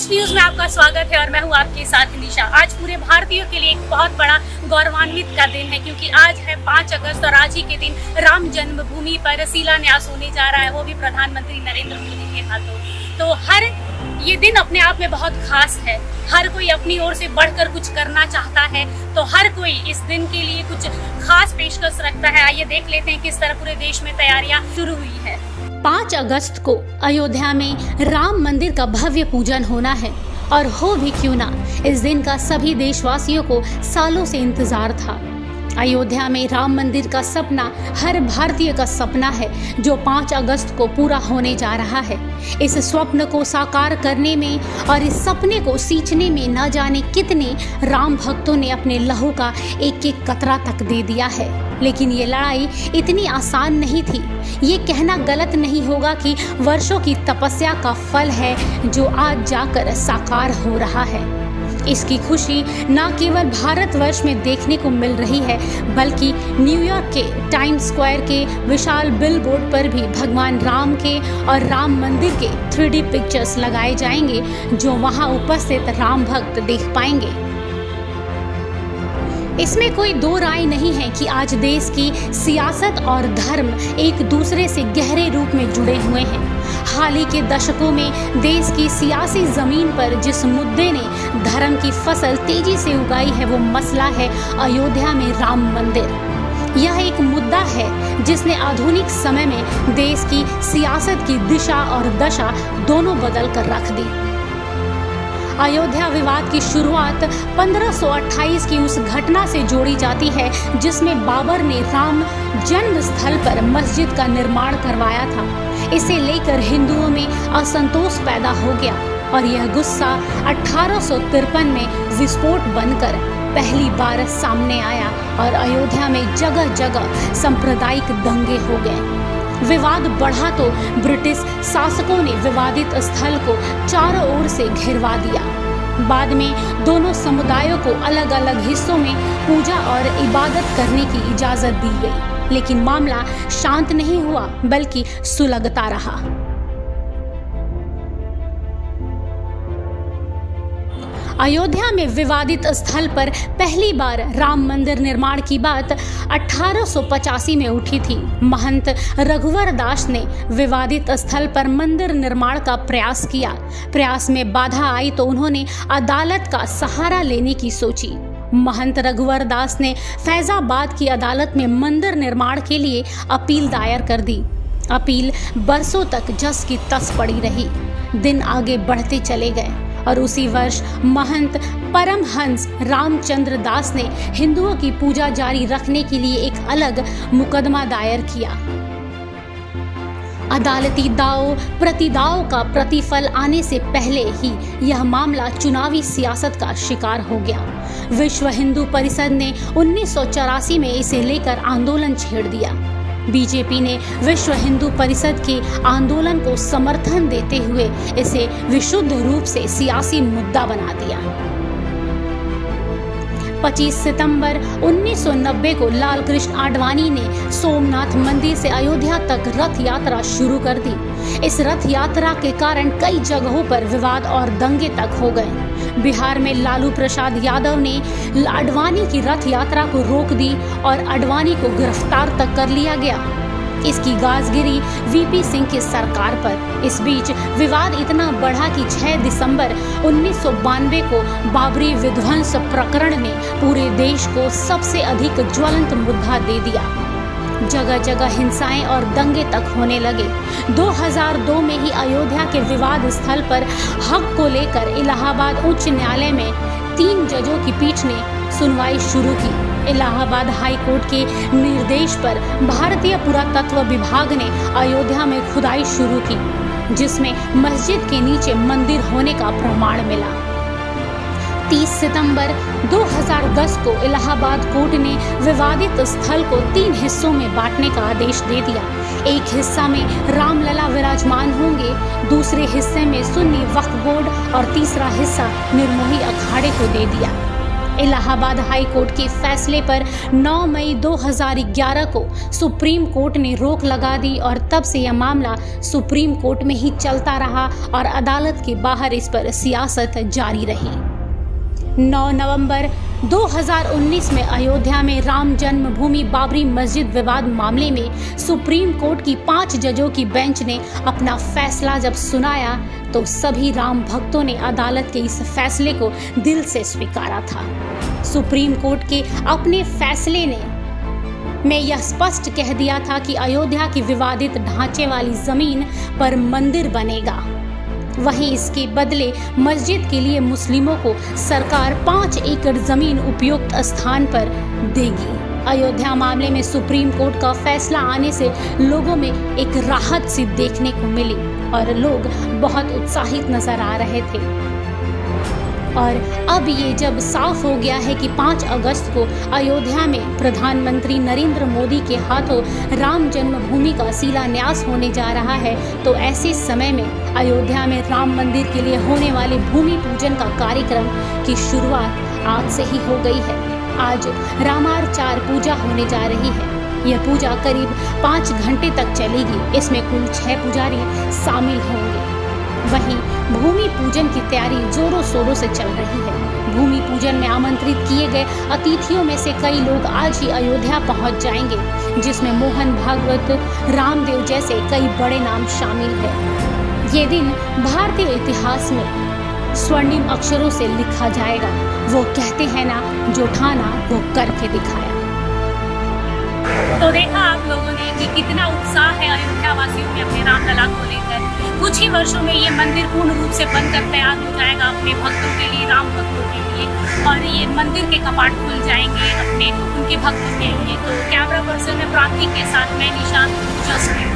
News views में आपका स्वागत है और मैं हूं आपके साथ निशा। आज पूरे भारतीयों के लिए एक बहुत बड़ा गौरवान्वित का दिन है क्योंकि आज है 5 अगस्त और आज ही के दिन राम जन्मभूमि पर शिलान्यास होने जा रहा है, वो भी प्रधानमंत्री नरेंद्र मोदी के हाथों। तो हर ये दिन अपने आप में बहुत खास है। हर कोई अपनी ओर से बढ़कर कुछ करना चाहता है, तो हर कोई इस दिन के लिए कुछ खास पेशकश रखता है। आइए देख लेते हैं किस तरह पूरे देश में तैयारियां शुरू हुई है। 5 अगस्त को अयोध्या में राम मंदिर का भव्य पूजन होना है और हो भी क्यों ना, इस दिन का सभी देशवासियों को सालों से इंतजार था। अयोध्या में राम मंदिर का सपना हर भारतीय का सपना है जो 5 अगस्त को पूरा होने जा रहा है। इस स्वप्न को साकार करने में और इस सपने को सींचने में न जाने कितने राम भक्तों ने अपने लहू का एक एक कतरा तक दे दिया है। लेकिन ये लड़ाई इतनी आसान नहीं थी। ये कहना गलत नहीं होगा कि वर्षों की तपस्या का फल है जो आज जाकर साकार हो रहा है। इसकी खुशी न केवल भारतवर्ष में देखने को मिल रही है, बल्कि न्यूयॉर्क के टाइम्स स्क्वायर के विशाल बिलबोर्ड पर भी भगवान राम के और राम मंदिर के 3D पिक्चर्स लगाए जाएंगे जो वहां उपस्थित राम भक्त देख पाएंगे। इसमें कोई दो राय नहीं है कि आज देश की सियासत और धर्म एक दूसरे से गहरे रूप में जुड़े हुए हैं। हाल ही के दशकों में देश की सियासी जमीन पर जिस मुद्दे ने धर्म की फसल तेजी से उगाई है, वो मसला है अयोध्या में राम मंदिर। यह एक मुद्दा है जिसने आधुनिक समय में देश की सियासत की दिशा और दशा दोनों बदल कर रख दी। अयोध्या विवाद की शुरुआत 1528 की उस घटना से जोड़ी जाती है जिसमें बाबर ने राम जन्म स्थल पर मस्जिद का निर्माण करवाया था। इसे लेकर हिंदुओं में असंतोष पैदा हो गया और यह गुस्सा 1853 में विस्फोट बनकर पहली बार सामने आया और अयोध्या में जगह जगह सांप्रदायिक दंगे हो गए। विवाद बढ़ा तो ब्रिटिश शासकों ने विवादित स्थल को चारों ओर से घेरवा दिया। बाद में दोनों समुदायों को अलग अलग हिस्सों में पूजा और इबादत करने की इजाजत दी गई, लेकिन मामला शांत नहीं हुआ बल्कि सुलगता रहा। अयोध्या में विवादित स्थल पर पहली बार राम मंदिर निर्माण की बात 1885 में उठी थी। महंत रघुवर दास ने विवादित स्थल पर मंदिर निर्माण का प्रयास किया। प्रयास में बाधा आई तो उन्होंने अदालत का सहारा लेने की सोची। महंत रघुवर दास ने फैजाबाद की अदालत में मंदिर निर्माण के लिए अपील दायर कर दी। अपील बरसों तक जस की तस पड़ी रही। दिन आगे बढ़ते चले गए और उसी वर्ष महंत परमहंस रामचंद्र दास ने हिंदुओं की पूजा जारी रखने के लिए एक अलग मुकदमा दायर किया। अदालती दाव प्रतिदाव का प्रतिफल आने से पहले ही यह मामला चुनावी सियासत का शिकार हो गया। विश्व हिंदू परिषद ने 1984 में इसे लेकर आंदोलन छेड़ दिया। बीजेपी ने विश्व हिंदू परिषद के आंदोलन को समर्थन देते हुए इसे विशुद्ध रूप से सियासी मुद्दा बना दिया। 25 सितंबर 1990 को लाल कृष्ण आडवाणी ने सोमनाथ मंदिर से अयोध्या तक रथ यात्रा शुरू कर दी। इस रथ यात्रा के कारण कई जगहों पर विवाद और दंगे तक हो गए। बिहार में लालू प्रसाद यादव ने आडवाणी की रथ यात्रा को रोक दी और आडवाणी को गिरफ्तार तक कर लिया गया। इसकी गाजगिरी वीपी सिंह की सरकार पर। इस बीच विवाद इतना बढ़ा कि 6 दिसंबर 1992 को बाबरी विध्वंस प्रकरण ने पूरे देश को सबसे अधिक ज्वलंत मुद्दा दे दिया। जगह जगह हिंसाएं और दंगे तक होने लगे। 2002 में ही अयोध्या के विवाद स्थल पर हक को लेकर इलाहाबाद उच्च न्यायालय में 3 जजों की पीठ ने सुनवाई शुरू की। इलाहाबाद हाई कोर्ट के निर्देश पर भारतीय पुरातत्व विभाग ने अयोध्या में खुदाई शुरू की, जिसमें मस्जिद के नीचे मंदिर होने का प्रमाण मिला। 30 सितंबर 2010 को इलाहाबाद कोर्ट ने विवादित स्थल को 3 हिस्सों में बांटने का आदेश दे दिया। एक हिस्सा में रामलला विराजमान होंगे, दूसरे हिस्से में सुन्नी वक्फ बोर्ड और तीसरा हिस्सा निर्मोही अखाड़े को दे दिया। इलाहाबाद हाई कोर्ट के फैसले पर 9 मई 2011 को सुप्रीम कोर्ट ने रोक लगा दी और तब से यह मामला सुप्रीम कोर्ट में ही चलता रहा और अदालत के बाहर इस पर सियासत जारी रही। 9 नवंबर 2019 में अयोध्या में राम जन्मभूमि बाबरी मस्जिद विवाद मामले में सुप्रीम कोर्ट की 5 जजों की बेंच ने अपना फैसला जब सुनाया तो सभी राम भक्तों ने अदालत के इस फैसले को दिल से स्वीकारा था। सुप्रीम कोर्ट के अपने फैसले में यह स्पष्ट कह दिया था कि अयोध्या की विवादित ढांचे वाली जमीन पर मंदिर बनेगा, वहीं इसके बदले मस्जिद के लिए मुस्लिमों को सरकार 5 एकड़ जमीन उपयुक्त स्थान पर देगी। अयोध्या मामले में सुप्रीम कोर्ट का फैसला आने से लोगों में एक राहत सी देखने को मिली और लोग बहुत उत्साहित नजर आ रहे थे। और अब ये जब साफ हो गया है कि 5 अगस्त को अयोध्या में प्रधानमंत्री नरेंद्र मोदी के हाथों राम जन्मभूमि का शिलान्यास होने जा रहा है, तो ऐसे समय में अयोध्या में राम मंदिर के लिए होने वाले भूमि पूजन का कार्यक्रम की शुरुआत आज से ही हो गई है। आज रामार्चार पूजा होने जा रही है। यह पूजा करीब 5 घंटे तक चलेगी। इसमें कुल 6 पुजारी शामिल होंगे। वहीं भूमि पूजन की तैयारी जोरों शोरों से चल रही है। भूमि पूजन में आमंत्रित किए गए अतिथियों में से कई लोग आज ही अयोध्या पहुंच जाएंगे, जिसमें मोहन भागवत, रामदेव जैसे कई बड़े नाम शामिल हैं। ये दिन भारतीय इतिहास में स्वर्णिम अक्षरों से लिखा जाएगा। वो कहते हैं ना, जो ठाना वो करके दिखाया। तो देखा आप लोगों ने कि कितना उत्साह है अयोध्या वासियों में अपने रामलला को लेकर। कुछ ही वर्षों में ये मंदिर पूर्ण रूप से बनकर तैयार हो जाएगा अपने भक्तों के लिए, राम भक्तों के लिए, और ये मंदिर के कपाट खुल जाएंगे उनके भक्तों के लिए। तो कैमरा पर्सन में प्राप्ति के साथ मैं निशांत जस्ट